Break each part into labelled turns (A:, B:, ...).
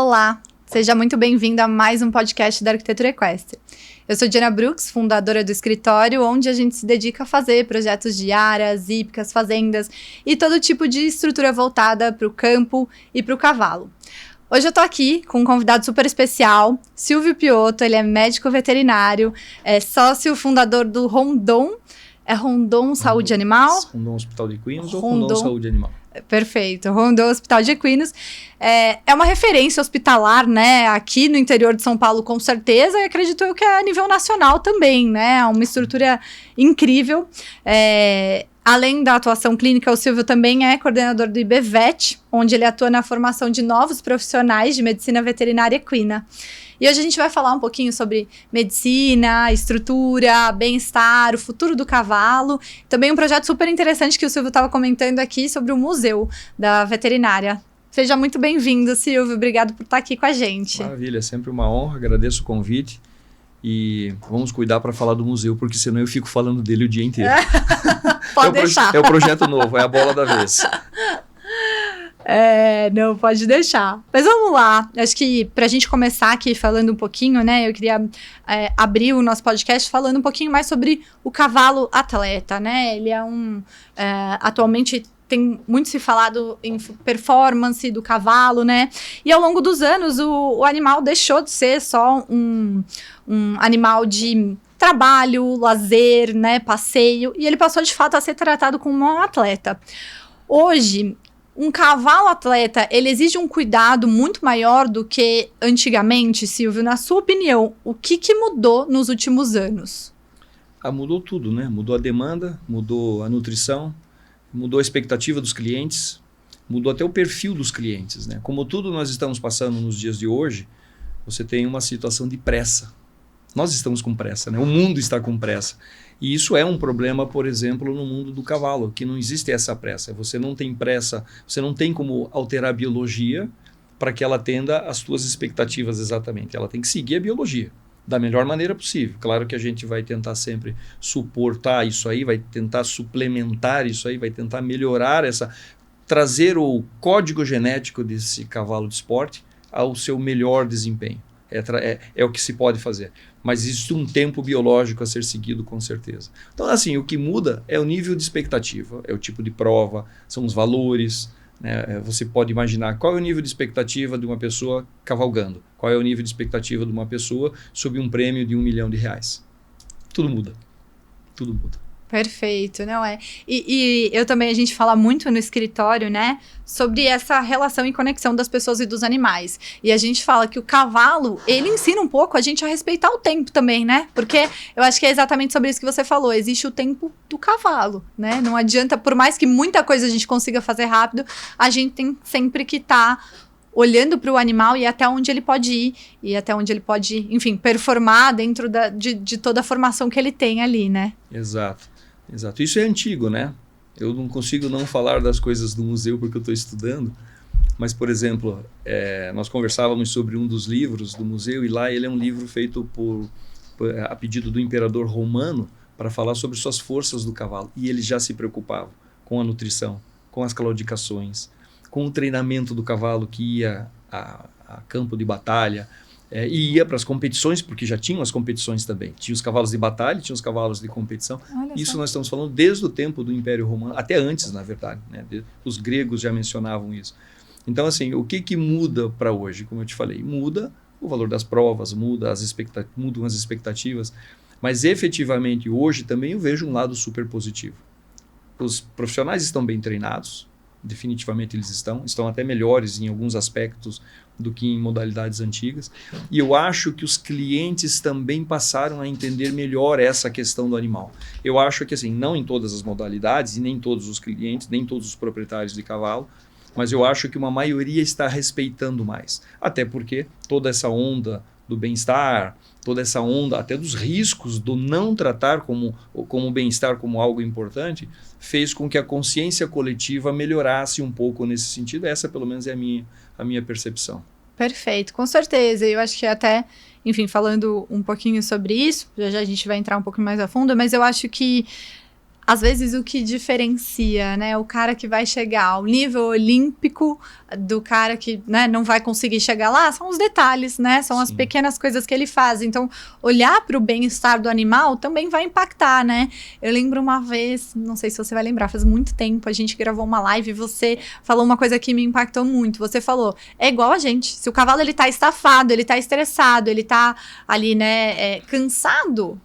A: Olá, seja muito bem-vindo a mais um podcast da Arquitetura Equestre. Eu sou Diana Brooks, fundadora do escritório, onde a gente se dedica a fazer projetos de áreas, hípicas, fazendas e todo tipo de estrutura voltada para o campo e para o cavalo. Hoje eu tô aqui com um convidado super especial, Silvio Piotto. Ele é médico veterinário, é sócio fundador do Rondon. É Rondon Saúde Animal?
B: Rondon Hospital de Equinos ou Rondon Saúde Animal?
A: Perfeito, Rondon Hospital de Equinos. É uma referência hospitalar, né, aqui no interior de São Paulo, com certeza, e acredito eu que é a nível nacional também, né, uma estrutura incrível. Além da atuação clínica, o Silvio também é coordenador do IBVET, onde ele atua na formação de novos profissionais de medicina veterinária equina. E hoje a gente vai falar um pouquinho sobre medicina, estrutura, bem-estar, o futuro do cavalo. Também um projeto super interessante que o Silvio estava comentando aqui sobre o Museu da Veterinária. Seja muito bem-vindo, Silvio. Obrigado por estar aqui com a gente.
B: Maravilha, é sempre uma honra. Agradeço o convite. E vamos cuidar para falar do museu, porque senão eu fico falando dele o dia inteiro.
A: Pode deixar.
B: É o projeto novo, é a bola da vez.
A: Não, pode deixar. Mas vamos lá. Acho que pra gente começar aqui falando um pouquinho, né? Eu queria abrir o nosso podcast falando um pouquinho mais sobre o cavalo atleta, né? Ele é atualmente tem muito se falado em performance do cavalo, né? E ao longo dos anos, o animal deixou de ser só um animal de trabalho, lazer, né? Passeio. E ele passou, de fato, a ser tratado como um atleta. Hoje, um cavalo atleta, ele exige um cuidado muito maior do que antigamente, Silvio. Na sua opinião, o que mudou nos últimos anos?
B: Mudou tudo, né? Mudou a demanda, mudou a nutrição, mudou a expectativa dos clientes, mudou até o perfil dos clientes, né? Como tudo nós estamos passando nos dias de hoje, você tem uma situação de pressa. Nós estamos com pressa, né? O mundo está com pressa. E isso é um problema, por exemplo, no mundo do cavalo, que não existe essa pressa. Você não tem pressa, você não tem como alterar a biologia para que ela atenda às suas expectativas exatamente. Ela tem que seguir a biologia da melhor maneira possível. Claro que a gente vai tentar sempre suportar isso aí, vai tentar suplementar isso aí, vai tentar melhorar trazer o código genético desse cavalo de esporte ao seu melhor desempenho. É o que se pode fazer. Mas existe um tempo biológico a ser seguido, com certeza. Então, assim, o que muda é o nível de expectativa, é o tipo de prova, são os valores, né? Você pode imaginar qual é o nível de expectativa de uma pessoa cavalgando, qual é o nível de expectativa de uma pessoa sob um prêmio de R$1 milhão. Tudo muda. Tudo muda.
A: Perfeito, não é? E eu também, a gente fala muito no escritório, né, sobre essa relação e conexão das pessoas e dos animais. E a gente fala que o cavalo, ele ensina um pouco a gente a respeitar o tempo também, né? Porque eu acho que é exatamente sobre isso que você falou, existe o tempo do cavalo, né? Não adianta, por mais que muita coisa a gente consiga fazer rápido, a gente tem sempre que estar olhando para o animal e até onde ele pode ir, e até onde ele pode, enfim, performar dentro de toda a formação que ele tem ali, né?
B: Exato. Isso é antigo, né? Eu não consigo não falar das coisas do museu porque eu estou estudando, mas, por exemplo, nós conversávamos sobre um dos livros do museu, e lá ele é um livro feito a pedido do imperador romano para falar sobre suas forças do cavalo, e ele já se preocupava com a nutrição, com as claudicações, com o treinamento do cavalo que ia a campo de batalha, e ia para as competições, porque já tinham as competições também. Tinha os cavalos de batalha, tinha os cavalos de competição. Isso nós estamos falando desde o tempo do Império Romano, até antes, na verdade, né? Os gregos já mencionavam isso. Então, assim, o que muda para hoje? Como eu te falei, muda o valor das provas, mudam as expectativas, mas efetivamente hoje também eu vejo um lado super positivo. Os profissionais estão bem treinados, definitivamente eles estão até melhores em alguns aspectos do que em modalidades antigas, e eu acho que os clientes também passaram a entender melhor essa questão do animal. Eu acho que, assim, não em todas as modalidades, e nem todos os clientes, nem todos os proprietários de cavalo, mas eu acho que uma maioria está respeitando mais, até porque toda essa onda do bem-estar, toda essa onda até dos riscos do não tratar como o bem-estar como algo importante, fez com que a consciência coletiva melhorasse um pouco nesse sentido. Essa, pelo menos, é a minha percepção.
A: Perfeito, com certeza. Eu acho que até, enfim, falando um pouquinho sobre isso, já a gente vai entrar um pouquinho mais a fundo, mas eu acho que às vezes o que diferencia, né, o cara que vai chegar ao nível olímpico do cara que, né, não vai conseguir chegar lá, são os detalhes, né, são as pequenas coisas que ele faz. Então, olhar para o bem-estar do animal também vai impactar, né? Eu lembro uma vez, não sei se você vai lembrar, faz muito tempo, a gente gravou uma live e você falou uma coisa que me impactou muito. Você falou, é igual a gente, se o cavalo ele tá estafado, ele tá estressado, ele tá ali, né, cansado,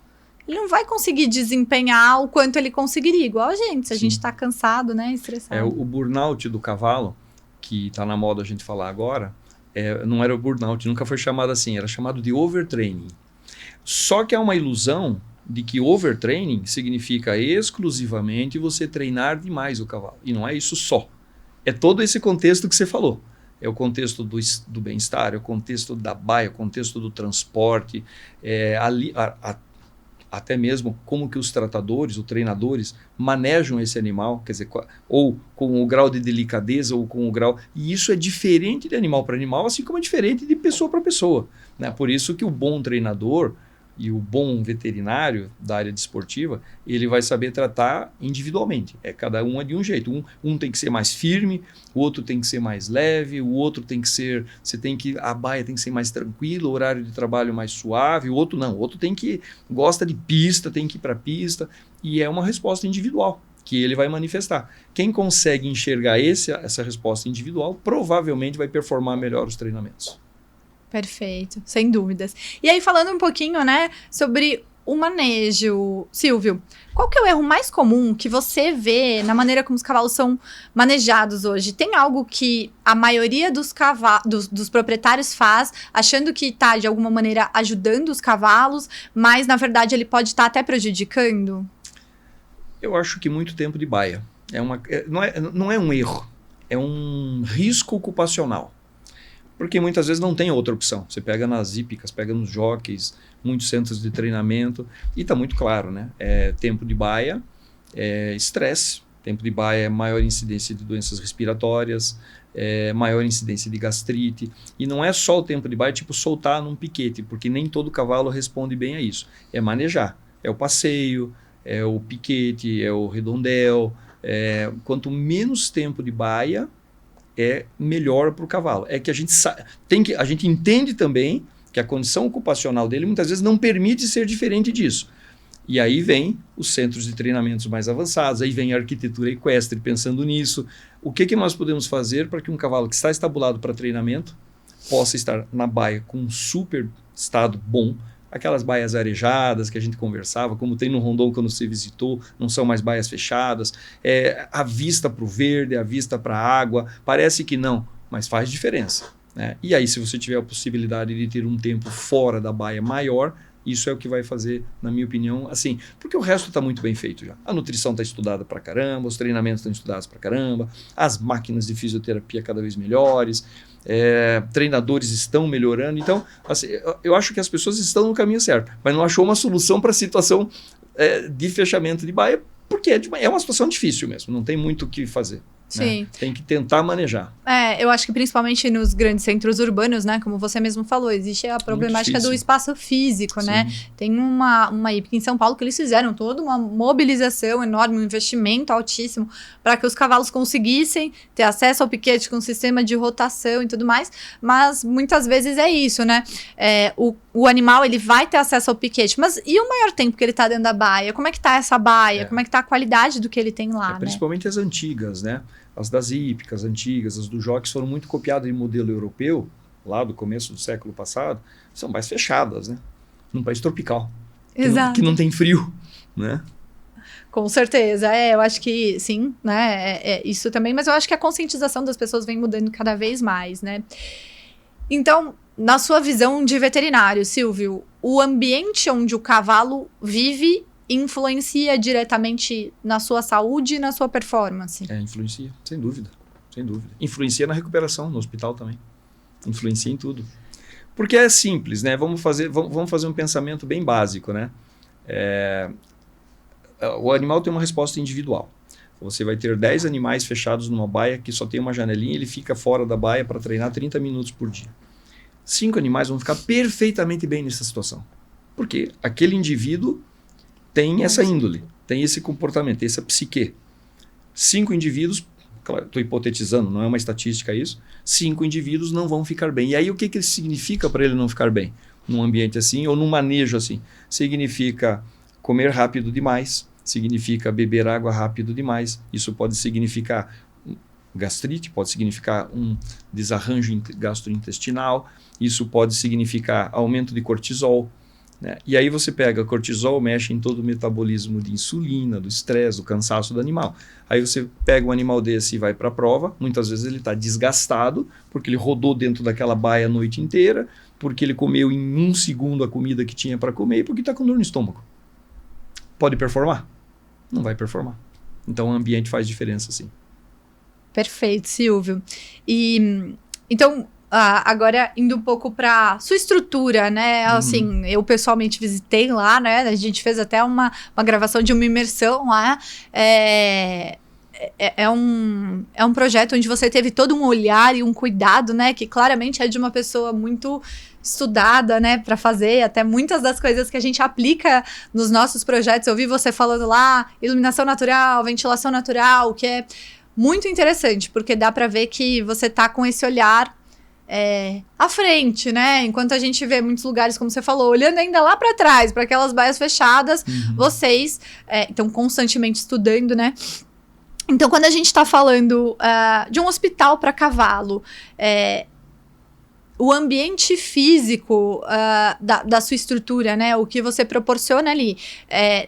A: ele não vai conseguir desempenhar o quanto ele conseguiria, igual a gente, se a gente tá cansado, né, estressado.
B: O burnout do cavalo, que tá na moda a gente falar agora, não era o burnout, nunca foi chamado assim, era chamado de overtraining. Só que é uma ilusão de que overtraining significa exclusivamente você treinar demais o cavalo. E não é isso só. É todo esse contexto que você falou. É o contexto do bem-estar, é o contexto da baia, é o contexto do transporte, até mesmo como que os tratadores, os treinadores, manejam esse animal, quer dizer, ou com o grau de delicadeza, ou com o grau... E isso é diferente de animal para animal, assim como é diferente de pessoa para pessoa, né? Por isso que o bom treinador e o bom veterinário da área desportiva, ele vai saber tratar individualmente. Cada um é de um jeito. Um tem que ser mais firme, o outro tem que ser mais leve, o outro tem que ser... a baia tem que ser mais tranquila, o horário de trabalho mais suave, o outro não. O outro gosta de pista, tem que ir para a pista, e é uma resposta individual que ele vai manifestar. Quem consegue enxergar essa resposta individual, provavelmente vai performar melhor os treinamentos.
A: Perfeito, sem dúvidas. E aí, falando um pouquinho, né, sobre o manejo, Silvio, qual que é o erro mais comum que você vê na maneira como os cavalos são manejados hoje? Tem algo que a maioria dos proprietários faz, achando que está, de alguma maneira, ajudando os cavalos, mas, na verdade, ele pode estar até prejudicando?
B: Eu acho que muito tempo de baia. Não é um erro, é um risco ocupacional. Porque muitas vezes não tem outra opção. Você pega nas hípicas, pega nos jockeys, muitos centros de treinamento, e está muito claro, né? Tempo de baia, estresse. Tempo de baia é maior incidência de doenças respiratórias, maior incidência de gastrite. E não é só o tempo de baia, tipo soltar num piquete, porque nem todo cavalo responde bem a isso. É manejar, é o passeio, é o piquete, é o redondel. Quanto menos tempo de baia, é melhor para o cavalo. É que a gente entende também que a condição ocupacional dele muitas vezes não permite ser diferente disso. E aí vem os centros de treinamentos mais avançados, aí vem a arquitetura equestre pensando nisso. O que nós podemos fazer para que um cavalo que está estabulado para treinamento possa estar na baia com um super estado bom, aquelas baias arejadas que a gente conversava, como tem no Rondon quando você visitou, não são mais baias fechadas, a vista para o verde, a vista para a água, parece que não, mas faz diferença, né? E aí, se você tiver a possibilidade de ter um tempo fora da baia maior, isso é o que vai fazer, na minha opinião, assim, porque o resto está muito bem feito já. A nutrição está estudada pra caramba, os treinamentos estão estudados pra caramba, as máquinas de fisioterapia cada vez melhores, treinadores estão melhorando. Então, assim, eu acho que as pessoas estão no caminho certo, mas não achou uma solução para a situação de fechamento de baia, porque é uma situação difícil mesmo, não tem muito o que fazer.
A: Sim.
B: Né? Tem que tentar manejar.
A: Eu acho que principalmente nos grandes centros urbanos, né? Como você mesmo falou, existe a problemática do espaço físico, Sim. né? Tem uma hípica em São Paulo que eles fizeram toda uma mobilização enorme, um investimento altíssimo para que os cavalos conseguissem ter acesso ao piquete com sistema de rotação e tudo mais, mas muitas vezes é isso, né? O animal, ele vai ter acesso ao piquete, mas e o maior tempo que ele tá dentro da baia? Como é que tá essa baia? Como é que tá a qualidade do que ele tem lá, né?
B: Principalmente as antigas, né? As das hípicas antigas, as dos jockeys foram muito copiadas em modelo europeu, lá do começo do século passado, são mais fechadas, né? Num país tropical.
A: Exato.
B: Que não tem frio, né?
A: Com certeza, eu acho que sim, né? Isso também, mas eu acho que a conscientização das pessoas vem mudando cada vez mais, né? Então, na sua visão de veterinário, Silvio, o ambiente onde o cavalo vive influencia diretamente na sua saúde e na sua performance?
B: Influencia, sem dúvida, sem dúvida. Influencia na recuperação, no hospital também. Influencia em tudo. Porque é simples, né? Vamos fazer um pensamento bem básico, né? O animal tem uma resposta individual. Você vai ter 10 animais fechados numa baia que só tem uma janelinha, ele fica fora da baia para treinar 30 minutos por dia. 5 animais vão ficar perfeitamente bem nessa situação. Porque aquele indivíduo tem essa índole. tem esse comportamento, tem essa psique. 5 indivíduos, claro, estou hipotetizando, não é uma estatística isso, 5 indivíduos não vão ficar bem. E aí o que isso significa para ele não ficar bem? Num ambiente assim ou num manejo assim? Significa comer rápido demais, significa beber água rápido demais, isso pode significar gastrite, pode significar um desarranjo gastrointestinal, isso pode significar aumento de cortisol, né? E aí você pega cortisol, mexe em todo o metabolismo de insulina, do estresse, do cansaço do animal. Aí você pega um animal desse e vai para a prova, muitas vezes ele está desgastado, porque ele rodou dentro daquela baia a noite inteira, porque ele comeu em 1 segundo a comida que tinha para comer e porque está com dor no estômago. Pode performar? Não vai performar. Então o ambiente faz diferença, sim.
A: Perfeito, Silvio. E então, agora indo um pouco para sua estrutura, né? Assim, eu pessoalmente visitei lá, né? A gente fez até uma gravação de uma imersão lá. É um projeto onde você teve todo um olhar e um cuidado, né? Que claramente é de uma pessoa muito estudada, né? Para fazer até muitas das coisas que a gente aplica nos nossos projetos. Eu vi você falando lá, iluminação natural, ventilação natural, que é muito interessante, porque dá para ver que você tá com esse olhar à frente, né? Enquanto a gente vê muitos lugares, como você falou, olhando ainda lá para trás, para aquelas baias fechadas, vocês estão constantemente estudando, né? Então, quando a gente está falando de um hospital para cavalo, o ambiente físico da sua estrutura, né? O que você proporciona ali,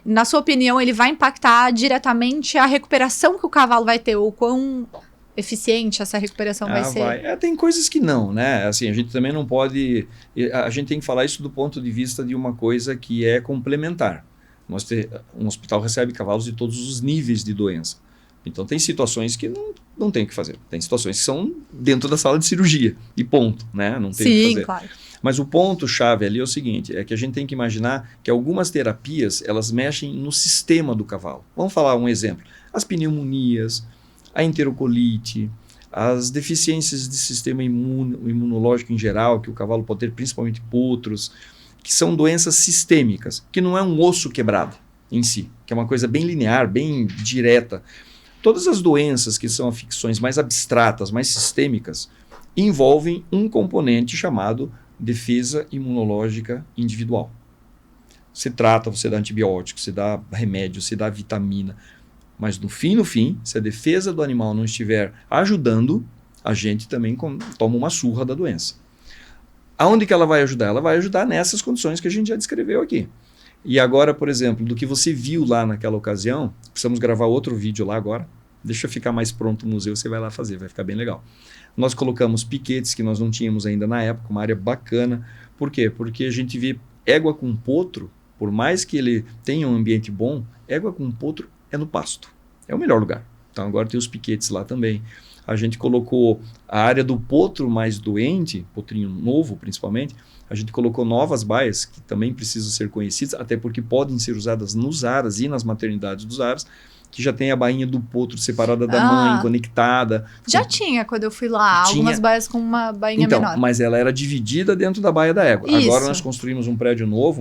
A: na sua opinião, ele vai impactar diretamente a recuperação que o cavalo vai ter, ou quão eficiente essa recuperação vai ser?
B: Vai. Tem coisas que não, né? Assim, a gente também não pode... A gente tem que falar isso do ponto de vista de uma coisa que é complementar. Um hospital recebe cavalos de todos os níveis de doença. Então, tem situações que não tem o que fazer. Tem situações que são dentro da sala de cirurgia. E ponto, né? Não tem o que fazer.
A: Sim, claro.
B: Mas o ponto-chave ali é o seguinte, é que a gente tem que imaginar que algumas terapias, elas mexem no sistema do cavalo. Vamos falar um exemplo. As pneumonias, a enterocolite, as deficiências de sistema imunológico em geral, que o cavalo pode ter, principalmente potros, que são doenças sistêmicas, que não é um osso quebrado em si, que é uma coisa bem linear, bem direta. Todas as doenças que são afecções mais abstratas, mais sistêmicas, envolvem um componente chamado defesa imunológica individual. Você trata, você dá antibiótico, você dá remédio, você dá vitamina, mas no fim, se a defesa do animal não estiver ajudando, a gente também toma uma surra da doença. Aonde que ela vai ajudar? Ela vai ajudar nessas condições que a gente já descreveu aqui. E agora, por exemplo, do que você viu lá naquela ocasião, precisamos gravar outro vídeo lá agora. Deixa eu ficar mais pronto o museu, você vai lá fazer, vai ficar bem legal. Nós colocamos piquetes que nós não tínhamos ainda na época, uma área bacana. Por quê? Porque a gente vê égua com potro, por mais que ele tenha um ambiente bom, égua com potro é no pasto. É o melhor lugar. Então agora tem os piquetes lá também. A gente colocou a área do potro mais doente, potrinho novo principalmente, a gente colocou novas baias que também precisam ser conhecidas, até porque podem ser usadas nos aras e nas maternidades dos aras, que já tem a bainha do potro separada da mãe, conectada.
A: Já tinha quando eu fui lá, algumas baias com uma bainha menor.
B: Mas ela era dividida dentro da baia da égua.
A: Isso.
B: Agora nós construímos um prédio novo,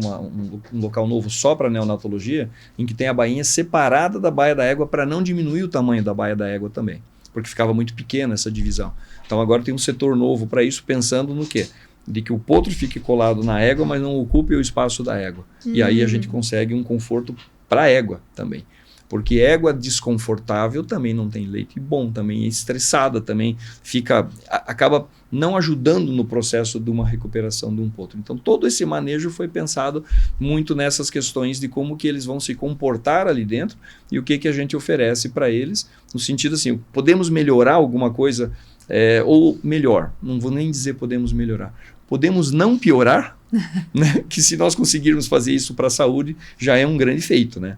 B: um local novo só para neonatologia, em que tem a bainha separada da baia da égua para não diminuir o tamanho da baia da égua também, porque ficava muito pequena essa divisão. Então agora tem um setor novo para isso, pensando no quê? De que o potro fique colado na égua, mas não ocupe o espaço da égua. E aí a gente consegue um conforto para a égua também. Porque égua desconfortável também não tem leite bom, também é estressada, também acaba não ajudando no processo de uma recuperação de um potro. Então todo esse manejo foi pensado muito nessas questões de como que eles vão se comportar ali dentro e o que a gente oferece para eles, no sentido assim, podemos melhorar alguma coisa, ou melhor, não vou nem dizer podemos melhorar, podemos não piorar, né? Que se nós conseguirmos fazer isso para a saúde, já é um grande feito, né?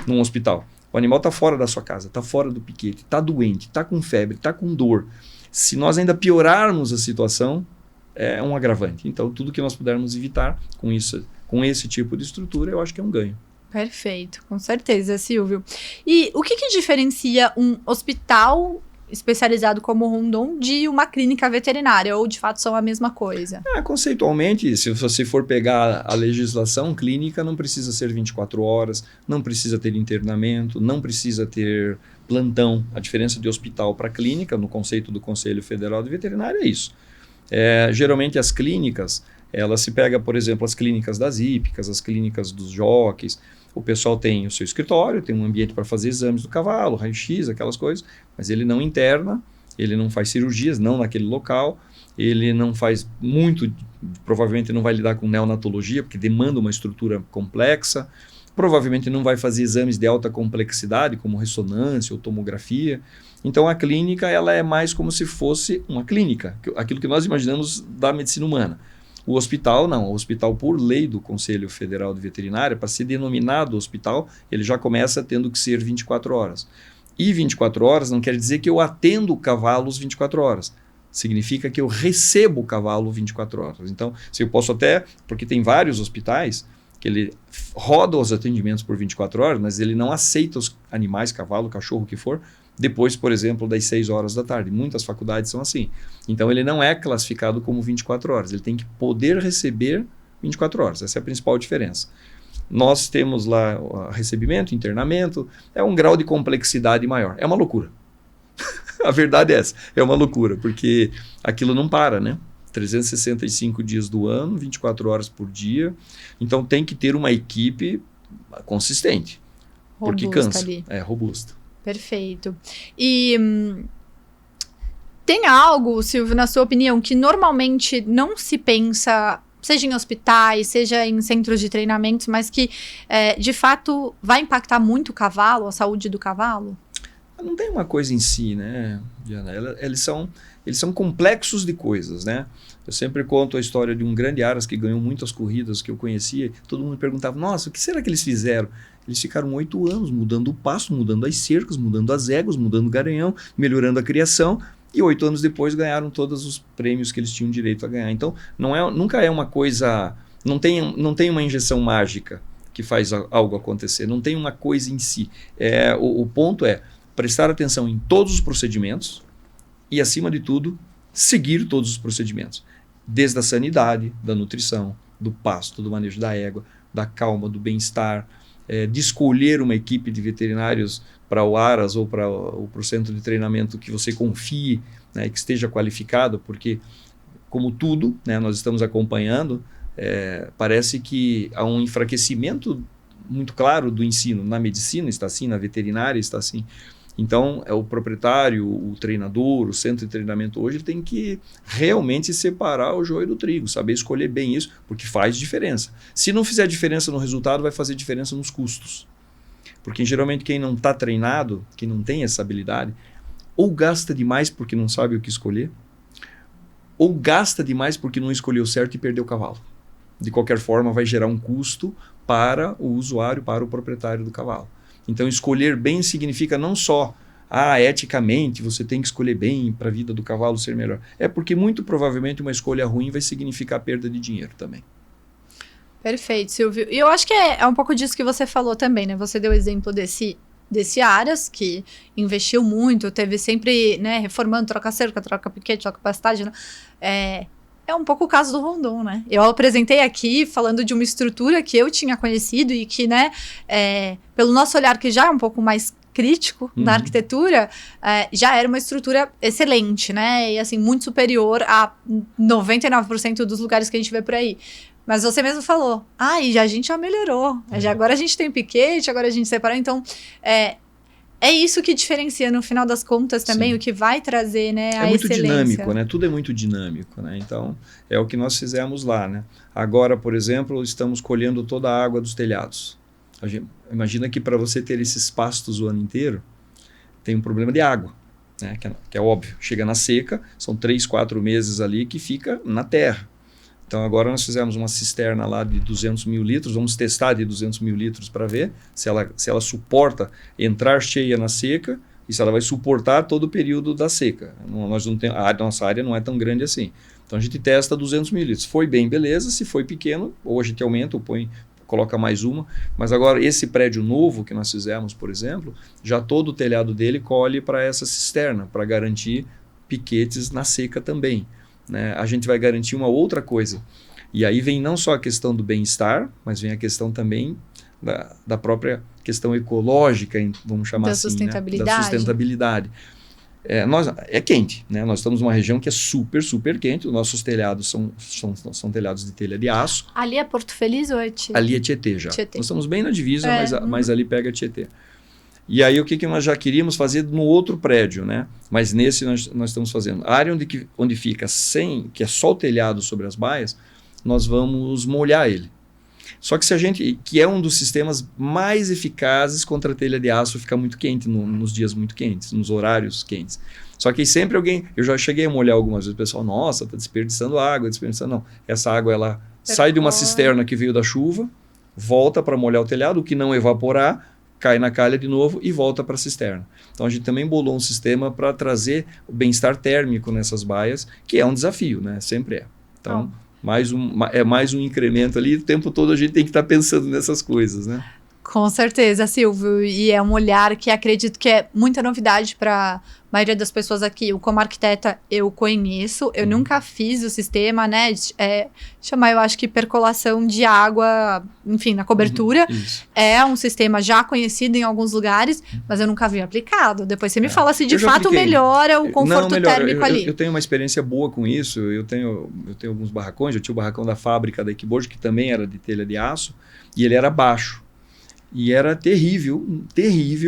B: Num hospital. O animal está fora da sua casa, está fora do piquete, está doente, está com febre, está com dor. Se nós ainda piorarmos a situação, é um agravante. Então, tudo que nós pudermos evitar com isso, com esse tipo de estrutura, eu acho que é um ganho.
A: Perfeito, com certeza, Silvio. E o que diferencia um hospital especializado como Rondon de uma clínica veterinária, ou de fato são a mesma coisa?
B: Conceitualmente, se você for pegar a legislação, clínica não precisa ser 24 horas, não precisa ter internamento, não precisa ter plantão. A diferença de hospital para clínica, no conceito do Conselho Federal de Veterinária, é isso. Geralmente as clínicas, elas se pega, por exemplo, as clínicas das hípicas, as clínicas dos jockeys. O pessoal tem o seu escritório, tem um ambiente para fazer exames do cavalo, raio-x, aquelas coisas, mas ele não interna, ele não faz cirurgias, não naquele local, ele não faz muito, provavelmente não vai lidar com neonatologia, porque demanda uma estrutura complexa, provavelmente não vai fazer exames de alta complexidade, como ressonância ou tomografia. Então a clínica ela é mais como se fosse uma clínica, aquilo que nós imaginamos da medicina humana. O hospital, não. O hospital, por lei do Conselho Federal de Veterinária, para ser denominado hospital, ele já começa tendo que ser 24 horas. E 24 horas não quer dizer que eu atendo cavalos 24 horas. Significa que eu recebo o cavalo 24 horas. Então, se eu posso até, porque tem vários hospitais que ele roda os atendimentos por 24 horas, mas ele não aceita os animais, cavalo, cachorro, o que for, depois, por exemplo, das 6 horas da tarde. Muitas faculdades são assim. Então, ele não é classificado como 24 horas. Ele tem que poder receber 24 horas. Essa é a principal diferença. Nós temos lá recebimento, internamento, é um grau de complexidade maior. É uma loucura. A verdade é essa. É uma loucura, porque aquilo não para, né? 365 dias do ano, 24 horas por dia. Então, tem que ter uma equipe consistente. Robusta, porque cansa. Ali. É, robusta.
A: Perfeito. E tem algo, Silvio, na sua opinião, que normalmente não se pensa, seja em hospitais, seja em centros de treinamentos, mas que de fato vai impactar muito o cavalo, a saúde do cavalo?
B: Não tem uma coisa em si, né, Diana? Eles são complexos de coisas, né? Eu sempre conto a história de um grande aras que ganhou muitas corridas que eu conhecia. Todo mundo perguntava, nossa, o que será que eles fizeram? Eles ficaram 8 anos mudando o pasto, mudando as cercas, mudando as éguas, mudando o garanhão, melhorando a criação. E 8 anos depois ganharam todos os prêmios que eles tinham direito a ganhar. Então, nunca é uma coisa... Não tem uma injeção mágica que faz algo acontecer. Não tem uma coisa em si. O ponto é prestar atenção em todos os procedimentos e, acima de tudo, seguir todos os procedimentos. Desde a sanidade, da nutrição, do pasto, do manejo da égua, da calma, do bem-estar, de escolher uma equipe de veterinários para o Aras ou para o centro de treinamento que você confie, né, que esteja qualificado, porque, como tudo, né, nós estamos acompanhando, parece que há um enfraquecimento muito claro do ensino. Na medicina está assim, na veterinária está assim. Então, o proprietário, o treinador, o centro de treinamento hoje tem que realmente separar o joio do trigo, saber escolher bem isso, porque faz diferença. Se não fizer diferença no resultado, vai fazer diferença nos custos. Porque geralmente quem não está treinado, quem não tem essa habilidade, ou gasta demais porque não sabe o que escolher, ou gasta demais porque não escolheu certo e perdeu o cavalo. De qualquer forma, vai gerar um custo para o usuário, para o proprietário do cavalo. Então, escolher bem significa não só, eticamente, você tem que escolher bem para a vida do cavalo ser melhor. É porque, muito provavelmente, uma escolha ruim vai significar perda de dinheiro também.
A: Perfeito, Silvio. E eu acho que é um pouco disso que você falou também, né? Você deu o exemplo desse Aras, que investiu muito, teve sempre, né, reformando, troca cerca, troca piquete, troca pastagem, né? É um pouco o caso do Rondon, né? Eu apresentei aqui falando de uma estrutura que eu tinha conhecido e que, né, pelo nosso olhar que já é um pouco mais crítico na arquitetura, já era uma estrutura excelente, né? E assim, muito superior a 99% dos lugares que a gente vê por aí. Mas você mesmo falou, e a gente já melhorou. Agora a gente tem piquete, agora a gente separou. Então, é isso que diferencia, no final das contas, também. Sim. O que vai trazer, né, a excelência. É muito
B: dinâmico, né? Tudo é muito dinâmico, né? Então, é o que nós fizemos lá, né? Agora, por exemplo, estamos colhendo toda a água dos telhados. Imagina que para você ter esses pastos o ano inteiro, tem um problema de água, né? Que é óbvio. Chega na seca, são 3, 4 meses ali que fica na terra. Então, agora nós fizemos uma cisterna lá de 200 mil litros, vamos testar de 200 mil litros para ver se ela suporta entrar cheia na seca e se ela vai suportar todo o período da seca. Nós não tem, nossa área não é tão grande assim. Então, a gente testa 200 mil litros. Foi bem, beleza. Se foi pequeno, ou a gente aumenta ou põe coloca mais uma. Mas agora, esse prédio novo que nós fizemos, por exemplo, já todo o telhado dele colhe para essa cisterna, para garantir piquetes na seca também. Né? A gente vai garantir uma outra coisa. E aí vem não só a questão do bem-estar, mas vem a questão também da própria questão ecológica, vamos chamar
A: da
B: assim,
A: sustentabilidade.
B: Né? Da sustentabilidade. É quente, né? Nós estamos numa região que é super, super quente. Os nossos telhados são telhados de telha de aço.
A: Ali é Porto Feliz ou é Tietê?
B: Ali é Tietê já.
A: Tietê.
B: Nós estamos bem na divisa, mas ali pega Tietê. E aí o que nós já queríamos fazer no outro prédio, né? Mas nesse nós estamos fazendo. A área onde fica que é só o telhado sobre as baias, nós vamos molhar ele. Só que que é um dos sistemas mais eficazes contra a telha de aço ficar muito quente nos dias muito quentes, nos horários quentes. Só que sempre eu já cheguei a molhar algumas vezes, o pessoal, nossa, tá desperdiçando água, Não, essa água ela sai de uma cisterna que veio da chuva, volta para molhar o telhado, o que não evaporar, cai na calha de novo e volta para a cisterna. Então a gente também bolou um sistema para trazer o bem-estar térmico nessas baias, que é um desafio, né? Sempre é. Então, mais um incremento ali, o tempo todo a gente tem que estar pensando nessas coisas, né?
A: Com certeza, Silvio. E é um olhar que acredito que é muita novidade para a maioria das pessoas aqui. Eu, como arquiteta, eu conheço. Eu nunca fiz o sistema, né? Eu acho que percolação de água, enfim, na cobertura. É um sistema já conhecido em alguns lugares, mas eu nunca vi aplicado. Depois você me fala se de fato melhora o conforto térmico ali.
B: Eu tenho uma experiência boa com isso. Eu tenho alguns barracões. Eu tinha o barracão da fábrica da Equibojo, que também era de telha de aço, e ele era baixo. E era terrível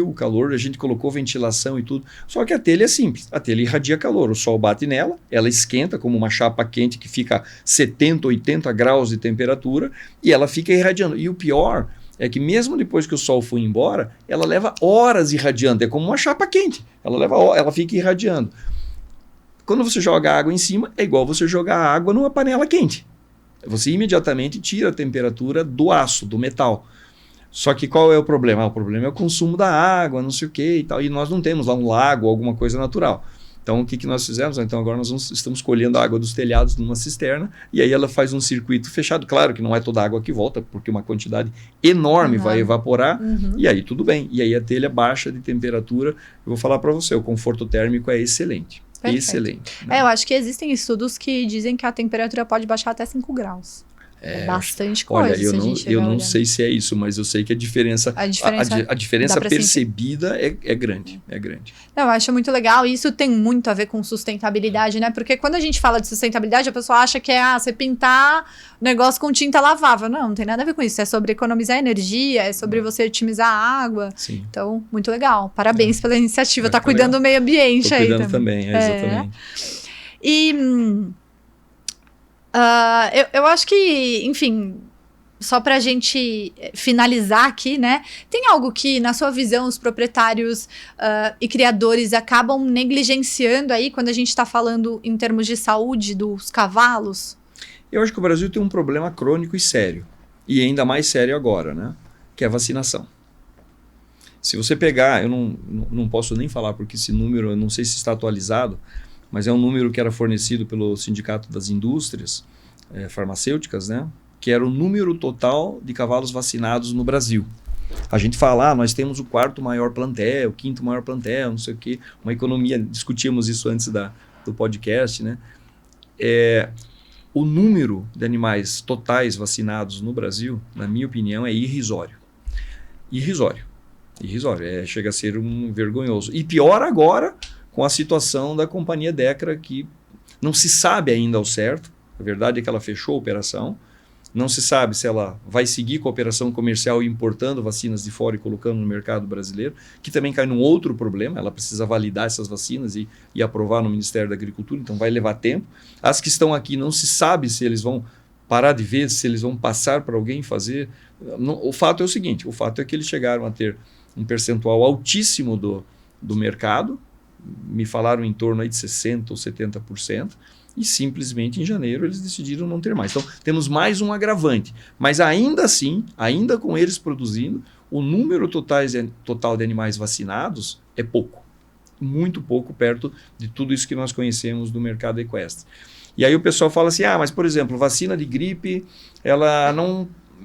B: o calor, a gente colocou ventilação e tudo. Só que a telha é simples, a telha irradia calor, o sol bate nela, ela esquenta como uma chapa quente que fica 70, 80 graus de temperatura e ela fica irradiando. E o pior é que mesmo depois que o sol foi embora, ela leva horas irradiando, é como uma chapa quente, ela fica irradiando. Quando você joga água em cima, é igual você jogar água numa panela quente. Você imediatamente tira a temperatura do aço, do metal. Só que qual é o problema? O problema é o consumo da água, não sei o que e tal. E nós não temos lá um lago, alguma coisa natural. Então, o que nós fizemos? Então, agora estamos colhendo a água dos telhados numa cisterna e aí ela faz um circuito fechado. Claro que não é toda a água que volta, porque uma quantidade enorme vai evaporar e aí tudo bem. E aí a telha baixa de temperatura. Eu vou falar para você, o conforto térmico é excelente. Perfeito. Excelente. Né?
A: Eu acho que existem estudos que dizem que a temperatura pode baixar até 5 graus. É bastante coisa.
B: Olha, eu não sei se é isso, mas eu sei que a diferença percebida é grande. É grande.
A: Não, eu acho muito legal. E isso tem muito a ver com sustentabilidade, né? Porque quando a gente fala de sustentabilidade, a pessoa acha que é você pintar o negócio com tinta lavável. Não tem nada a ver com isso. É sobre economizar energia, é sobre você otimizar a água. Sim. Então, muito legal. Parabéns pela iniciativa. Tá cuidando do meio ambiente.
B: Tô cuidando também, exatamente.
A: E... eu acho que, enfim, só para a gente finalizar aqui, né? Tem algo que, na sua visão, os proprietários e criadores acabam negligenciando aí quando a gente está falando em termos de saúde dos cavalos?
B: Eu acho que o Brasil tem um problema crônico e sério. E ainda mais sério agora, né? Que é a vacinação. Se você pegar, eu não posso nem falar porque esse número, eu não sei se está atualizado, mas é um número que era fornecido pelo Sindicato das Indústrias Farmacêuticas, né? Que era o número total de cavalos vacinados no Brasil. A gente fala, nós temos o 4º maior plantel, o 5º maior plantel, não sei o quê, uma economia, discutimos isso antes do podcast, né? O número de animais totais vacinados no Brasil, na minha opinião, é irrisório. Irrisório. Chega a ser vergonhoso. E pior agora, com a situação da companhia Dechra, que não se sabe ainda ao certo. A verdade é que ela fechou a operação. Não se sabe se ela vai seguir com a operação comercial importando vacinas de fora e colocando no mercado brasileiro, que também cai num outro problema. Ela precisa validar essas vacinas e aprovar no Ministério da Agricultura, então vai levar tempo. As que estão aqui não se sabe se eles vão parar de ver, se eles vão passar para alguém fazer. O fato é o seguinte, o fato é que eles chegaram a ter um percentual altíssimo do mercado, me falaram em torno aí de 60% ou 70%, e simplesmente em janeiro eles decidiram não ter mais. Então temos mais um agravante, mas ainda assim, ainda com eles produzindo, o número total de animais vacinados é pouco, muito pouco perto de tudo isso que nós conhecemos do mercado equestre. E aí o pessoal fala assim, mas por exemplo, vacina de gripe, ela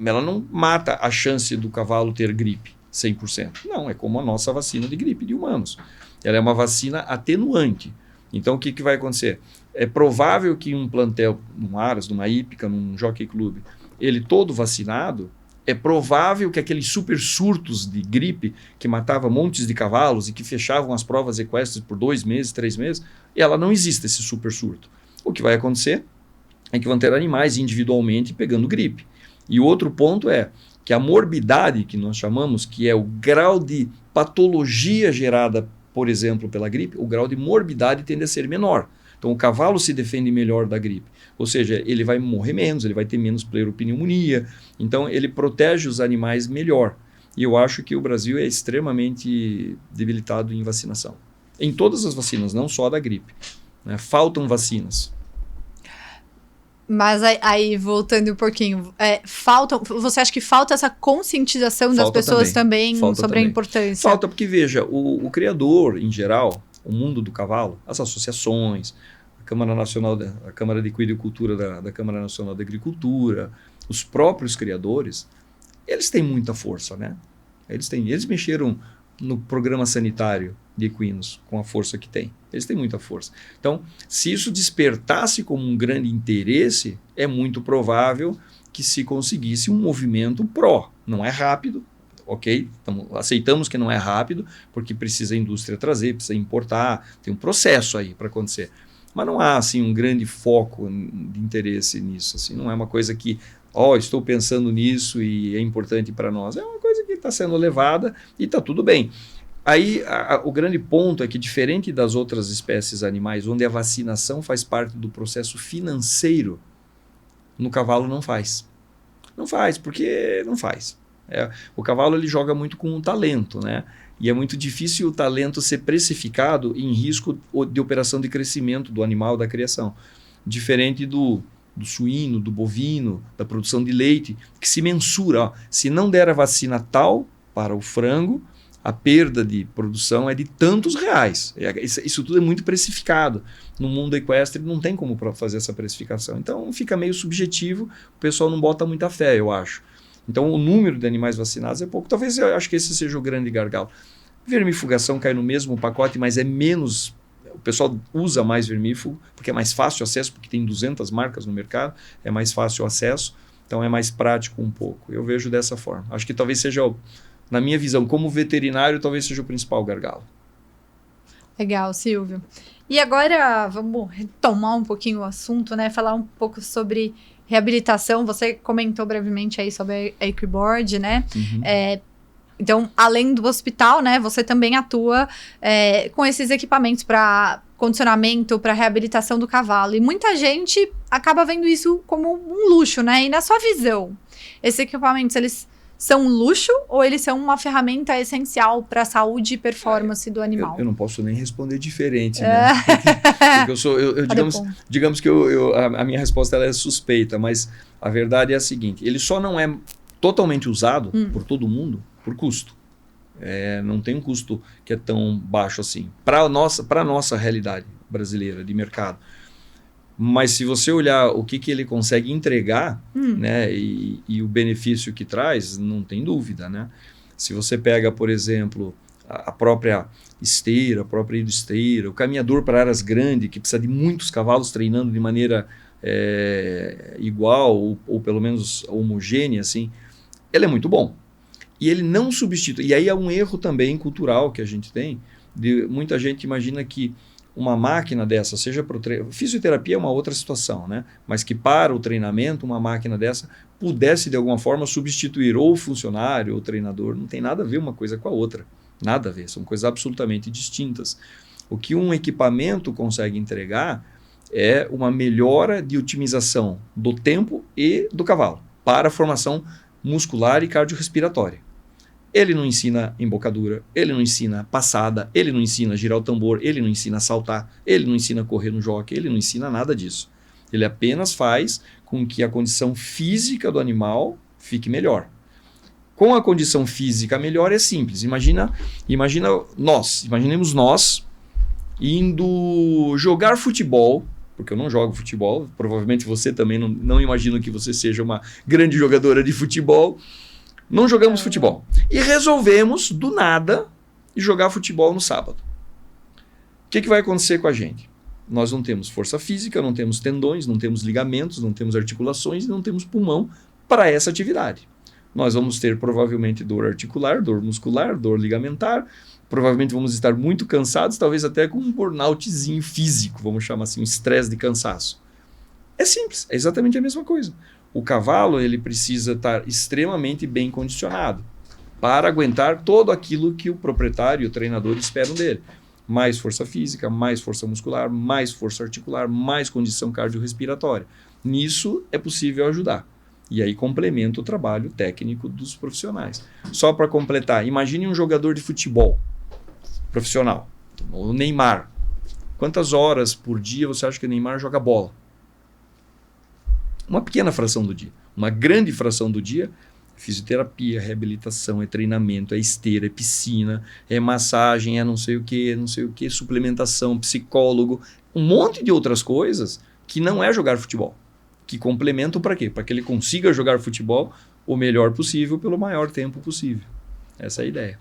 B: ela não mata a chance do cavalo ter gripe 100%. Não, é como a nossa vacina de gripe de humanos. Ela é uma vacina atenuante. Então, o que vai acontecer? É provável que um plantel, num Aras, numa hípica, num Jockey Club, ele todo vacinado, é provável que aqueles super surtos de gripe que matava montes de cavalos e que fechavam as provas equestres por 2 meses, 3 meses, ela não exista esse super surto. O que vai acontecer é que vão ter animais individualmente pegando gripe. E o outro ponto é que a morbidade, que nós chamamos, que é o grau de patologia gerada, por exemplo, pela gripe, o grau de morbidade tende a ser menor. Então o cavalo se defende melhor da gripe. Ou seja, ele vai morrer menos, ele vai ter menos pleuropneumonia. Então ele protege os animais melhor. E eu acho que o Brasil é extremamente debilitado em vacinação. Em todas as vacinas, não só da gripe. Né? Faltam vacinas.
A: Mas aí voltando um pouquinho, você acha que falta essa conscientização das pessoas também sobre a importância?
B: Falta porque, veja, o criador, em geral, o mundo do cavalo, as associações, a Câmara de Equicultura da Câmara Nacional da Agricultura, os próprios criadores, eles têm muita força, né? Eles mexeram no programa sanitário de equinos com a força que tem. Eles têm muita força. Então, se isso despertasse como um grande interesse, é muito provável que se conseguisse um movimento pró. Não é rápido, ok? Então, aceitamos que não é rápido, porque precisa a indústria trazer, precisa importar, tem um processo aí para acontecer. Mas não há assim, um grande foco de interesse nisso. Assim, não é uma coisa que, estou pensando nisso e é importante para nós. É uma coisa que está sendo levada e está tudo bem. Aí o grande ponto é que, diferente das outras espécies animais, onde a vacinação faz parte do processo financeiro, no cavalo não faz. Não faz, porque não faz. O cavalo ele joga muito com o talento, né? E é muito difícil o talento ser precificado em risco de operação de crescimento do animal, da criação. Diferente do suíno, do bovino, da produção de leite, que se mensura. Se não der a vacina tal para o frango, a perda de produção é de tantos reais. Isso tudo é muito precificado. No mundo equestre não tem como fazer essa precificação. Então fica meio subjetivo, o pessoal não bota muita fé, eu acho. Então o número de animais vacinados é pouco. Talvez eu acho que esse seja o grande gargalo. Vermifugação cai no mesmo pacote, mas é menos... O pessoal usa mais vermífugo, porque é mais fácil o acesso, porque tem 200 marcas no mercado, é mais fácil o acesso, então é mais prático um pouco. Eu vejo dessa forma. Acho que talvez seja... Na minha visão, como veterinário, talvez seja o principal gargalo.
A: Legal, Silvio. E agora vamos retomar um pouquinho o assunto, né? Falar um pouco sobre reabilitação. Você comentou brevemente aí sobre a Equiboard, né? Uhum. Então, além do hospital, né? Você também atua com esses equipamentos para condicionamento, para reabilitação do cavalo. E muita gente acaba vendo isso como um luxo, né? E na sua visão, esses equipamentos, eles são luxo ou eles são uma ferramenta essencial para a saúde e performance do animal?
B: Eu não posso nem responder diferente, né? Porque digamos que a minha resposta ela é suspeita, mas a verdade é a seguinte: ele só não é totalmente usado por todo mundo por custo. Não tem um custo que é tão baixo assim, para a nossa realidade brasileira de mercado. Mas se você olhar o que ele consegue entregar, né, e o benefício que traz, não tem dúvida, né? Se você pega, por exemplo, a própria esteira, a própria hidroesteira, o caminhador para áreas grandes, que precisa de muitos cavalos treinando de maneira igual ou pelo menos homogênea, assim, ele é muito bom. E ele não substitui. E aí é um erro também cultural que a gente tem, de muita gente imagina que uma máquina dessa, seja para o treinamento, fisioterapia é uma outra situação, né? Mas que para o treinamento, uma máquina dessa pudesse de alguma forma substituir ou o funcionário ou o treinador. Não tem nada a ver uma coisa com a outra. Nada a ver, são coisas absolutamente distintas. O que um equipamento consegue entregar é uma melhora de otimização do tempo e do cavalo para a formação muscular e cardiorrespiratória. Ele não ensina embocadura, ele não ensina passada, ele não ensina girar o tambor, ele não ensina saltar, ele não ensina correr no jockey, ele não ensina nada disso. Ele apenas faz com que a condição física do animal fique melhor. Com a condição física melhor é simples. Imaginemos nós indo jogar futebol porque eu não jogo futebol, provavelmente você também não imagino que você seja uma grande jogadora de futebol. Não jogamos futebol. E resolvemos, do nada, jogar futebol no sábado. O que vai acontecer com a gente? Nós não temos força física, não temos tendões, não temos ligamentos, não temos articulações e não temos pulmão para essa atividade. Nós vamos ter provavelmente dor articular, dor muscular, dor ligamentar, provavelmente vamos estar muito cansados, talvez até com um burnoutzinho físico, vamos chamar assim, um estresse de cansaço. É simples, é exatamente a mesma coisa. O cavalo ele precisa estar extremamente bem condicionado para aguentar todo aquilo que o proprietário e o treinador esperam dele. Mais força física, mais força muscular, mais força articular, mais condição cardiorrespiratória. Nisso é possível ajudar. E aí complementa o trabalho técnico dos profissionais. Só para completar, imagine um jogador de futebol profissional, o Neymar. Quantas horas por dia você acha que o Neymar joga bola? Uma pequena fração do dia. Uma grande fração do dia, fisioterapia, reabilitação, é treinamento, é esteira, é piscina, é massagem, é não sei o que, suplementação, psicólogo, um monte de outras coisas que não é jogar futebol. Que complementam para quê? Para que ele consiga jogar futebol o melhor possível pelo maior tempo possível. Essa é a ideia.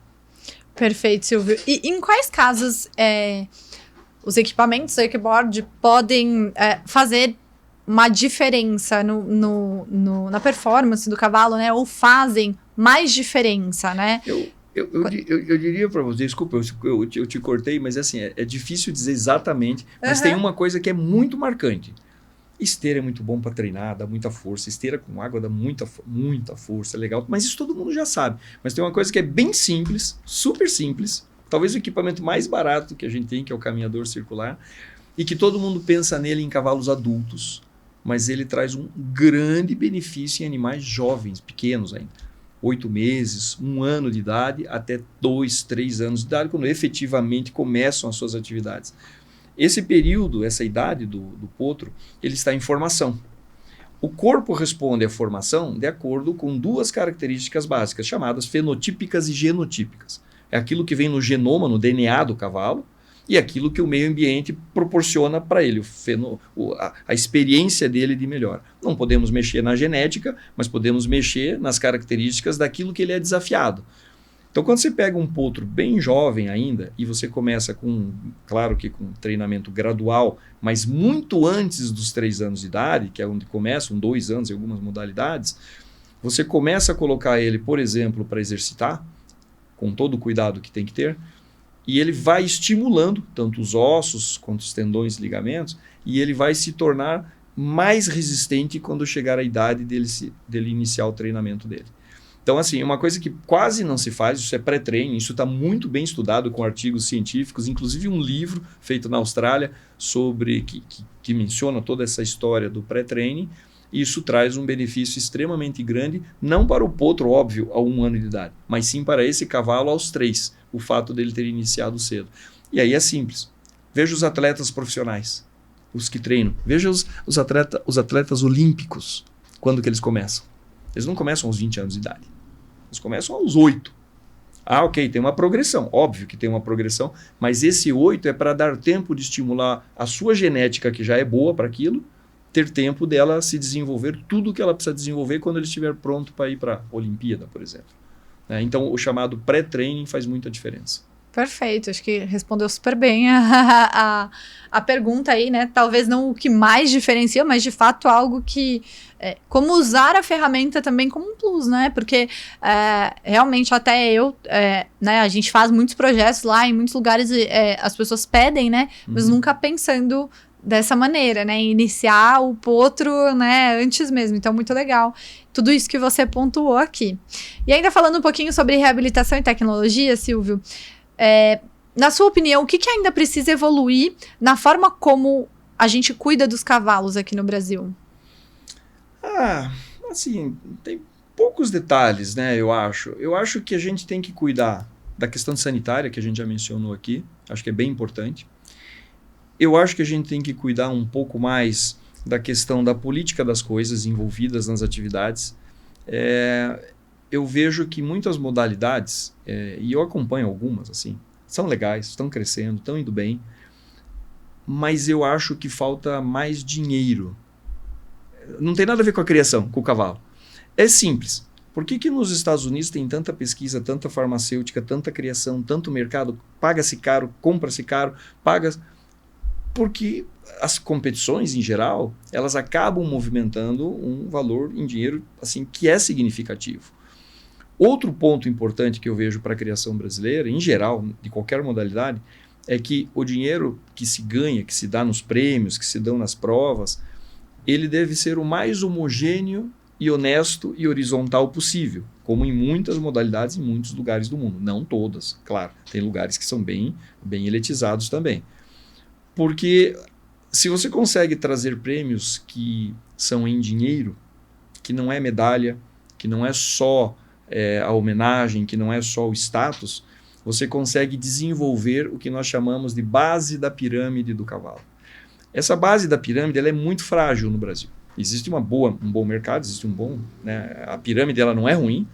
A: Perfeito, Silvio. E em quais casos os equipamentos do wakeboard podem fazer uma diferença na performance do cavalo, né? Ou fazem mais diferença, né?
B: Eu diria para você, desculpa, eu te cortei, mas assim, é difícil dizer exatamente, mas tem uma coisa que é muito marcante. Esteira é muito bom para treinar, dá muita força. Esteira com água dá muita força, é legal. Mas isso todo mundo já sabe. Mas tem uma coisa que é bem simples, super simples. Talvez o equipamento mais barato que a gente tem, que é o caminhador circular. E que todo mundo pensa nele em cavalos adultos. Mas ele traz um grande benefício em animais jovens, pequenos ainda. 8 meses, 1 ano de idade, até 2, 3 anos de idade, quando efetivamente começam as suas atividades. Esse período, essa idade do potro, ele está em formação. O corpo responde à formação de acordo com 2 características básicas, chamadas fenotípicas e genotípicas. É aquilo que vem no genoma, no DNA do cavalo, e aquilo que o meio ambiente proporciona para ele, a experiência dele de melhor. Não podemos mexer na genética, mas podemos mexer nas características daquilo que ele é desafiado. Então, quando você pega um potro bem jovem ainda, e você começa com, claro que com treinamento gradual, mas muito antes dos 3 anos de idade, que é onde começam 2 anos em algumas modalidades, você começa a colocar ele, por exemplo, para exercitar, com todo o cuidado que tem que ter, e ele vai estimulando tanto os ossos quanto os tendões e ligamentos, e ele vai se tornar mais resistente quando chegar a idade dele iniciar o treinamento dele. Então, assim, uma coisa que quase não se faz, isso é pré-treino, isso está muito bem estudado com artigos científicos, inclusive um livro feito na Austrália sobre que menciona toda essa história do pré-treino. Isso traz um benefício extremamente grande, não para o potro, óbvio, a 1 ano de idade, mas sim para esse cavalo aos 3, o fato dele ter iniciado cedo. E aí é simples. Veja os atletas profissionais, os que treinam. Veja os atletas olímpicos, quando que eles começam. Eles não começam aos 20 anos de idade. Eles começam aos 8. Ah, ok, tem uma progressão. Óbvio que tem uma progressão, mas esse 8 é para dar tempo de estimular a sua genética, que já é boa para aquilo, ter tempo dela se desenvolver tudo o que ela precisa desenvolver quando ele estiver pronto para ir para a Olimpíada, por exemplo. Então, o chamado pré-training faz muita diferença.
A: Perfeito, acho que respondeu super bem a pergunta aí, né? Talvez não o que mais diferencia, mas de fato algo que... como usar a ferramenta também como um plus, né? Porque realmente até eu, né? A gente faz muitos projetos lá, em muitos lugares as pessoas pedem, né? Mas nunca pensando dessa maneira, né? Iniciar o potro, né? Antes mesmo. Então, muito legal. Tudo isso que você pontuou aqui. E ainda falando um pouquinho sobre reabilitação e tecnologia, Silvio, na sua opinião, o que ainda precisa evoluir na forma como a gente cuida dos cavalos aqui no Brasil?
B: Assim, tem poucos detalhes, né, eu acho. Eu acho que a gente tem que cuidar da questão sanitária, que a gente já mencionou aqui. Acho que é bem importante. Eu acho que a gente tem que cuidar um pouco mais da questão da política das coisas envolvidas nas atividades. Eu vejo que muitas modalidades, e eu acompanho algumas, assim, são legais, estão crescendo, estão indo bem, mas eu acho que falta mais dinheiro. Não tem nada a ver com a criação, com o cavalo. É simples. Por que nos Estados Unidos tem tanta pesquisa, tanta farmacêutica, tanta criação, tanto mercado, paga-se caro, compra-se caro, paga... Porque as competições, em geral, elas acabam movimentando um valor em dinheiro assim, que é significativo. Outro ponto importante que eu vejo para a criação brasileira, em geral, de qualquer modalidade, é que o dinheiro que se ganha, que se dá nos prêmios, que se dão nas provas, ele deve ser o mais homogêneo e honesto e horizontal possível, como em muitas modalidades em muitos lugares do mundo. Não todas, claro. Tem lugares que são bem elitizados também. Porque se você consegue trazer prêmios que são em dinheiro, que não é medalha, que não é só a homenagem, que não é só o status, você consegue desenvolver o que nós chamamos de base da pirâmide do cavalo. Essa base da pirâmide ela é muito frágil no Brasil. Existe um bom mercado, existe um bom... Né, a pirâmide ela não é ruim,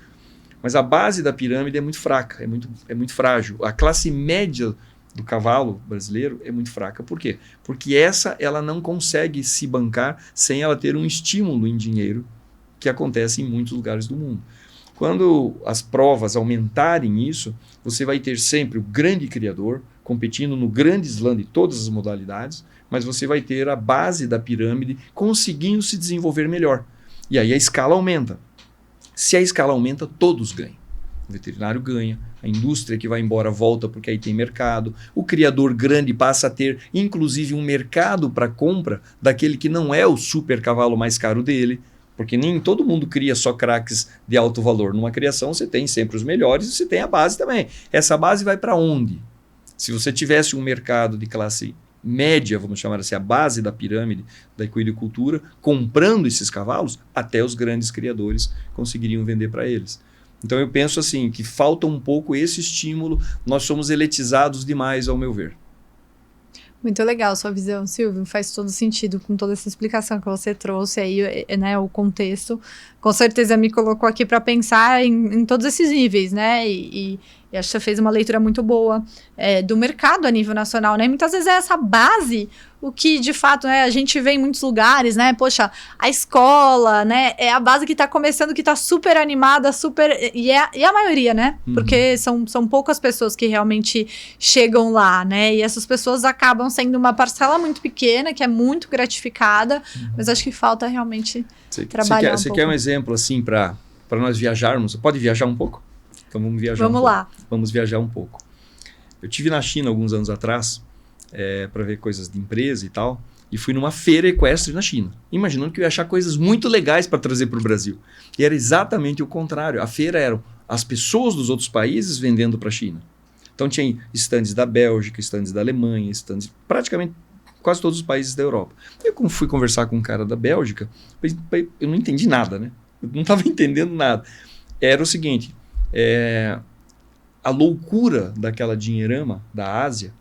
B: mas a base da pirâmide é muito fraca, é muito frágil. A classe média do cavalo brasileiro é muito fraca. Por quê? Porque ela não consegue se bancar sem ela ter um estímulo em dinheiro que acontece em muitos lugares do mundo. Quando as provas aumentarem isso, você vai ter sempre o grande criador competindo no grande slam de todas as modalidades, mas você vai ter a base da pirâmide conseguindo se desenvolver melhor. E aí a escala aumenta. Se a escala aumenta, todos ganham. O veterinário ganha, a indústria que vai embora volta porque aí tem mercado, o criador grande passa a ter inclusive um mercado para compra daquele que não é o super cavalo mais caro dele, porque nem todo mundo cria só craques de alto valor. Numa criação você tem sempre os melhores e você tem a base também. Essa base vai para onde? Se você tivesse um mercado de classe média, vamos chamar assim, a base da pirâmide da equinocultura, comprando esses cavalos, até os grandes criadores conseguiriam vender para eles. Então eu penso assim, que falta um pouco esse estímulo, nós somos elitizados demais, ao meu ver.
A: Muito legal sua visão, Silvio, faz todo sentido com toda essa explicação que você trouxe aí, né, o contexto. Com certeza me colocou aqui para pensar em todos esses níveis, né, e acho que você fez uma leitura muito boa do mercado a nível nacional, né, e muitas vezes é essa base o que, de fato, né, a gente vê em muitos lugares, né, poxa, a escola, né, é a base que está começando, que está super animada, e a maioria, né, porque são poucas pessoas que realmente chegam lá, né, e essas pessoas acabam sendo uma parcela muito pequena, que é muito gratificada, mas acho que falta realmente trabalhar
B: Você quer um exemplo, assim, para nós viajarmos? Você pode viajar um pouco? Então vamos viajar
A: Vamos lá.
B: Vamos viajar um pouco. Eu estive na China alguns anos atrás, para ver coisas de empresa e tal, e fui numa feira equestre na China, imaginando que eu ia achar coisas muito legais para trazer para o Brasil. E era exatamente o contrário. A feira eram as pessoas dos outros países vendendo para a China. Então tinha estandes da Bélgica, estandes da Alemanha, estandes praticamente quase todos os países da Europa. Eu fui conversar com um cara da Bélgica, eu não entendi nada, né? Eu não estava entendendo nada. Era o seguinte, a loucura daquela dinheirama da Ásia,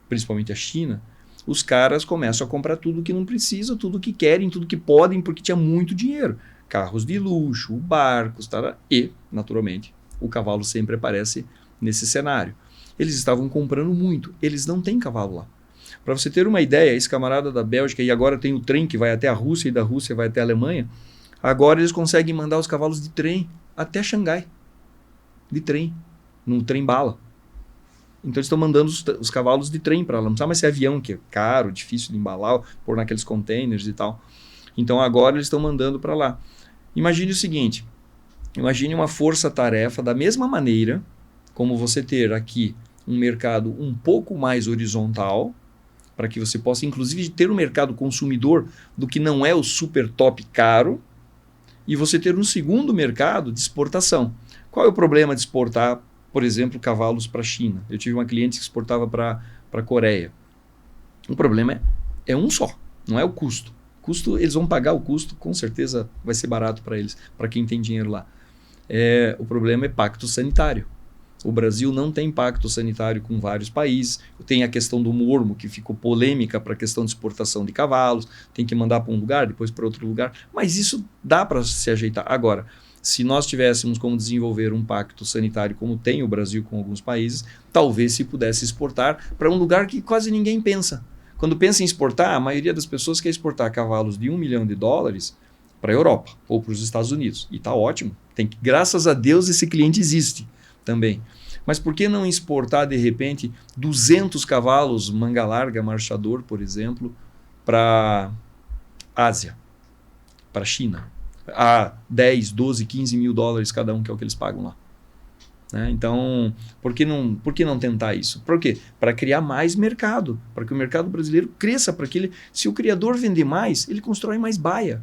B: principalmente a China, os caras começam a comprar tudo que não precisa, tudo que querem, tudo que podem, porque tinha muito dinheiro. Carros de luxo, barcos, e, naturalmente, o cavalo sempre aparece nesse cenário. Eles estavam comprando muito, eles não têm cavalo lá. Para você ter uma ideia, esse camarada da Bélgica, e agora tem o trem que vai até a Rússia, e da Rússia vai até a Alemanha, agora eles conseguem mandar os cavalos de trem até Xangai. De trem, no trem-bala. Então eles estão mandando os cavalos de trem para lá. Não precisa mais ser avião, que é caro, difícil de embalar, pôr naqueles containers e tal. Então agora eles estão mandando para lá. Imagine o seguinte, imagine uma força-tarefa da mesma maneira como você ter aqui um mercado um pouco mais horizontal, para que você possa inclusive ter um mercado consumidor do que não é o super top caro, e você ter um segundo mercado de exportação. Qual é o problema de exportar, por exemplo, cavalos para a China? Eu tive uma cliente que exportava para a Coreia. O problema é um só, não é o custo. Eles vão pagar o custo, com certeza vai ser barato para eles, para quem tem dinheiro lá. O problema é pacto sanitário. O Brasil não tem pacto sanitário com vários países. Tem a questão do mormo, que ficou polêmica para a questão de exportação de cavalos. Tem que mandar para um lugar, depois para outro lugar. Mas isso dá para se ajeitar. Agora, se nós tivéssemos como desenvolver um pacto sanitário como tem o Brasil com alguns países, talvez se pudesse exportar para um lugar que quase ninguém pensa. quando pensa em exportar, a maioria das pessoas quer exportar cavalos de $1 milhão para a Europa ou para os Estados Unidos. E está ótimo. Graças a Deus esse cliente existe também. Mas por que não exportar, de repente, 200 cavalos manga larga, marchador, por exemplo, para a Ásia, para a China? A 10, 12, 15 mil dólares cada um, que é o que eles pagam lá. Né? Então, por que não tentar isso? Por quê? Para criar mais mercado, para que o mercado brasileiro cresça, para que se o criador vender mais, ele constrói mais baia.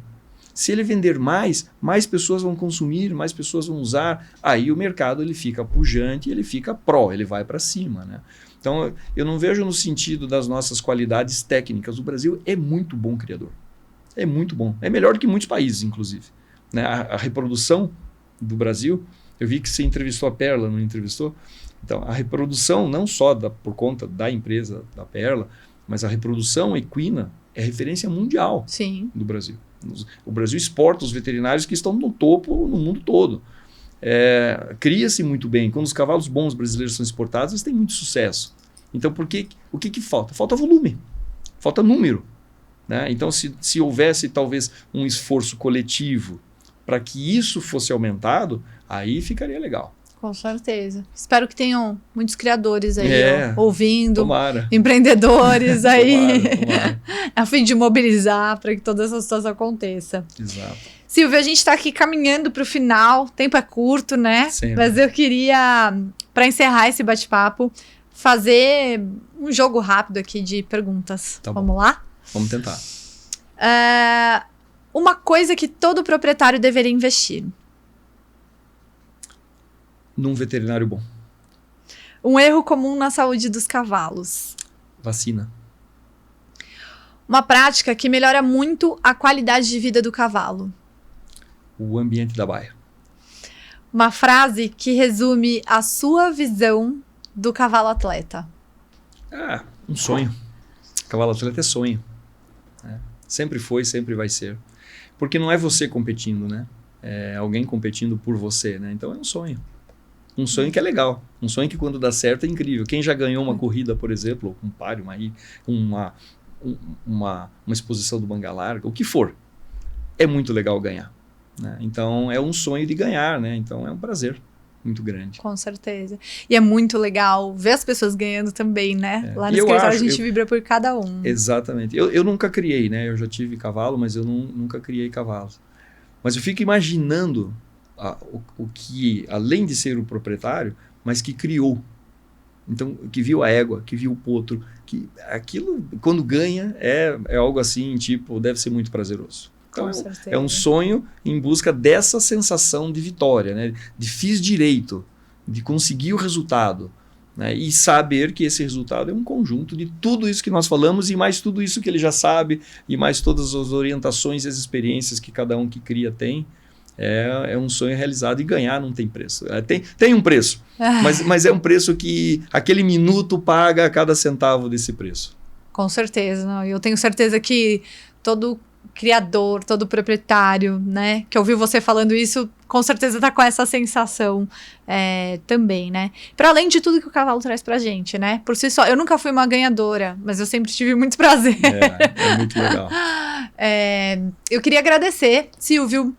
B: Se ele vender mais pessoas vão consumir, mais pessoas vão usar, aí o mercado ele fica pujante, ele fica ele vai para cima. Né? Então, eu não vejo no sentido das nossas qualidades técnicas. O Brasil é muito bom criador. É muito bom. É melhor do que muitos países, inclusive. Né? A reprodução do Brasil, eu vi que você entrevistou a Perla, não entrevistou? Então, a reprodução, não só por conta da empresa da Perla, mas a reprodução equina é referência mundial.
A: Sim.
B: Do Brasil. O Brasil exporta os veterinários que estão no topo no mundo todo. Cria-se muito bem. Quando os cavalos bons brasileiros são exportados, eles têm muito sucesso. Então, o que falta? Falta volume, falta número. Né? Então, se houvesse talvez um esforço coletivo para que isso fosse aumentado, aí ficaria legal.
A: Com certeza. Espero que tenham muitos criadores aí ouvindo,
B: tomara.
A: Empreendedores aí,
B: tomara.
A: a fim de mobilizar para que toda essa situação aconteça.
B: Exato.
A: Silvio, a gente está aqui caminhando para o final, o tempo é curto, né?
B: Sempre.
A: Mas eu queria, para encerrar esse bate-papo, fazer um jogo rápido aqui de perguntas.
B: Tá
A: Vamos
B: bom.
A: lá?
B: Vamos tentar.
A: Uma coisa que todo proprietário deveria investir.
B: Num veterinário bom.
A: Um erro comum na saúde dos cavalos.
B: Vacina.
A: Uma prática que melhora muito a qualidade de vida do cavalo.
B: O ambiente da baia.
A: Uma frase que resume a sua visão do cavalo atleta.
B: Um sonho. Cavalo atleta é sonho. Sempre foi, sempre vai ser. Porque não é você competindo, né? É alguém competindo por você, né? Então é um sonho. Um sonho que é legal. Um sonho que quando dá certo é incrível. Quem já ganhou uma corrida, por exemplo, um páreo, uma exposição do manga larga, o que for, é muito legal ganhar. Né? Então é um sonho de ganhar, né? Então é um prazer muito grande.
A: Com certeza. E é muito legal ver as pessoas ganhando também, né? Lá no escritório a gente vibra por cada um.
B: Exatamente. Eu nunca criei, né? Eu já tive cavalo, mas eu nunca criei cavalos. Mas eu fico imaginando o que, além de ser o proprietário, mas que criou. Então, que viu a égua, que viu o potro, que aquilo, quando ganha, é algo assim, tipo, deve ser muito prazeroso. Então, é um sonho em busca dessa sensação de vitória, né? De fiz direito, de conseguir o resultado. Né? E saber que esse resultado é um conjunto de tudo isso que nós falamos e mais tudo isso que ele já sabe e mais todas as orientações e as experiências que cada um que cria tem. É um sonho realizado e ganhar não tem preço. Tem um preço, mas é um preço que aquele minuto paga cada centavo desse preço.
A: Com certeza. Não? Eu tenho certeza que todo criador, todo proprietário, né, que ouviu você falando isso, com certeza está com essa sensação também, né? Para além de tudo que o cavalo traz pra gente, né? Por si só, eu nunca fui uma ganhadora, mas eu sempre tive muito prazer.
B: É muito legal.
A: Eu queria agradecer, Silvio,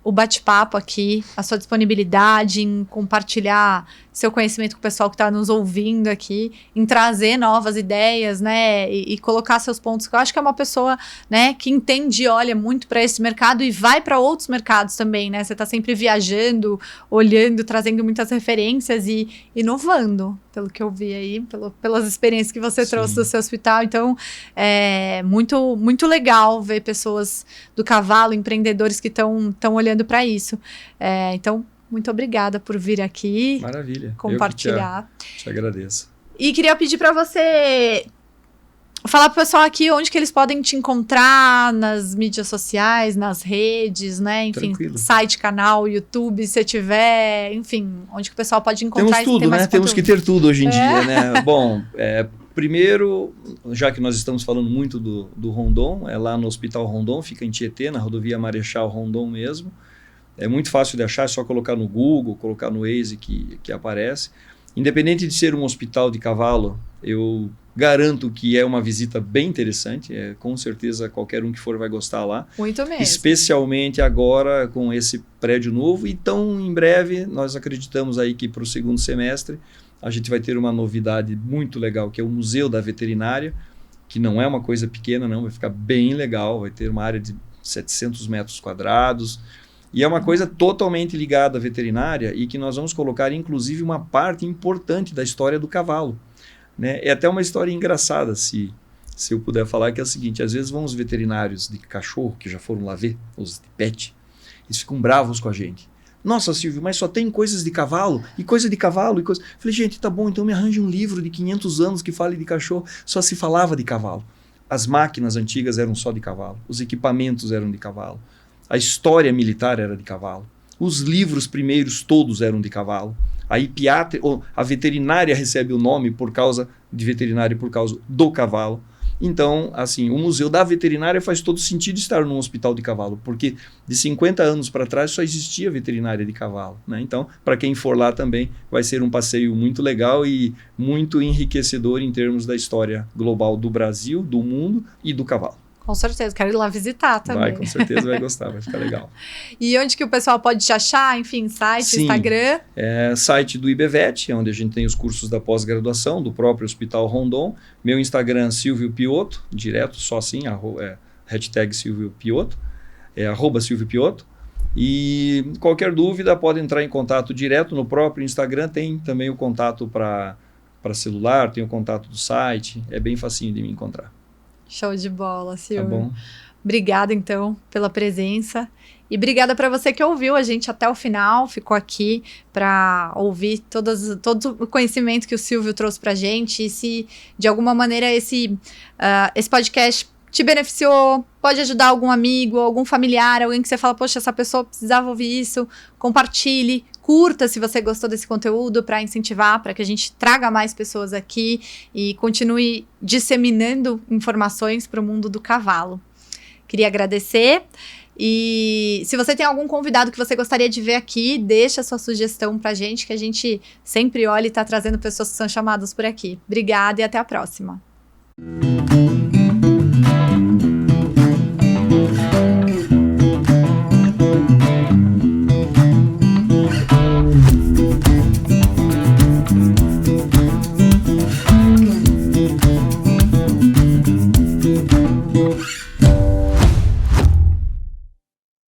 A: o bate-papo aqui, a sua disponibilidade em compartilhar seu conhecimento com o pessoal que está nos ouvindo aqui, em trazer novas ideias, né, e colocar seus pontos, que eu acho que é uma pessoa, né, que entende e olha muito para esse mercado e vai para outros mercados também, né? Você está sempre viajando, olhando, trazendo muitas referências e inovando, pelo que eu vi aí, pelas experiências que você trouxe do seu hospital. Então, é muito, muito legal ver pessoas do cavalo, empreendedores que estão olhando para isso. Então, muito obrigada por vir aqui.
B: Maravilha.
A: Compartilhar.
B: Eu te agradeço.
A: E queria pedir para você falar pro pessoal aqui onde que eles podem te encontrar nas mídias sociais, nas redes, né? Enfim,
B: tranquilo.
A: Site, canal, YouTube, se tiver, enfim, onde que o pessoal pode encontrar.
B: Temos tudo, né? Temos que ter tudo hoje em dia, né? Bom, primeiro, já que nós estamos falando muito do Rondon, é lá no Hospital Rondon, fica em Tietê, na rodovia Marechal Rondon mesmo. É muito fácil de achar, é só colocar no Google, colocar no Waze que aparece. Independente de ser um hospital de cavalo, eu Garanto que é uma visita bem interessante, com certeza qualquer um que for vai gostar lá.
A: Muito mesmo.
B: Especialmente agora com esse prédio novo, e tão em breve nós acreditamos aí que para o segundo semestre a gente vai ter uma novidade muito legal, que é o Museu da Veterinária, que não é uma coisa pequena não, vai ficar bem legal, vai ter uma área de 700 metros quadrados, e é uma coisa totalmente ligada à veterinária e que nós vamos colocar inclusive uma parte importante da história do cavalo. Né? É até uma história engraçada, se eu puder falar, que é o seguinte: às vezes vão os veterinários de cachorro, que já foram lá ver, os de pet, eles ficam bravos com a gente. Nossa, Silvio, mas só tem coisas de cavalo, e coisa de cavalo, e coisa... Falei, gente, tá bom, então me arranje um livro de 500 anos que fale de cachorro, só se falava de cavalo. As máquinas antigas eram só de cavalo, os equipamentos eram de cavalo, a história militar era de cavalo, os livros primeiros todos eram de cavalo. A veterinária recebe o nome por causa de veterinária, por causa do cavalo. Então, assim, o Museu da Veterinária faz todo sentido estar num hospital de cavalo, porque de 50 anos para trás só existia veterinária de cavalo. Né? Então, para quem for lá também, vai ser um passeio muito legal e muito enriquecedor em termos da história global do Brasil, do mundo e do cavalo.
A: Com certeza, quero ir lá visitar também.
B: Vai, com certeza vai gostar, vai ficar legal.
A: E onde que o pessoal pode te achar? Enfim, site,
B: Sim,
A: Instagram?
B: Site do IBVET, onde a gente tem os cursos da pós-graduação, do próprio Hospital Rondon. Meu Instagram, Silvio Piotto, direto, só assim, hashtag Silvio Piotto, @Silvio Piotto. E qualquer dúvida pode entrar em contato direto no próprio Instagram, tem também o contato para celular, tem o contato do site, é bem facinho de me encontrar.
A: Show de bola, Silvio.
B: Tá bom.
A: Obrigada, então, pela presença. E obrigada para você que ouviu a gente até o final, ficou aqui para ouvir todo o conhecimento que o Silvio trouxe para a gente. E se, de alguma maneira, esse podcast te beneficiou, pode ajudar algum amigo, algum familiar, alguém que você fala, poxa, essa pessoa precisava ouvir isso, compartilhe, curta se você gostou desse conteúdo para incentivar, para que a gente traga mais pessoas aqui e continue disseminando informações para o mundo do cavalo. Queria agradecer. E se você tem algum convidado que você gostaria de ver aqui, deixa a sua sugestão pra gente, que a gente sempre olha e tá trazendo pessoas que são chamadas por aqui. Obrigada e até a próxima.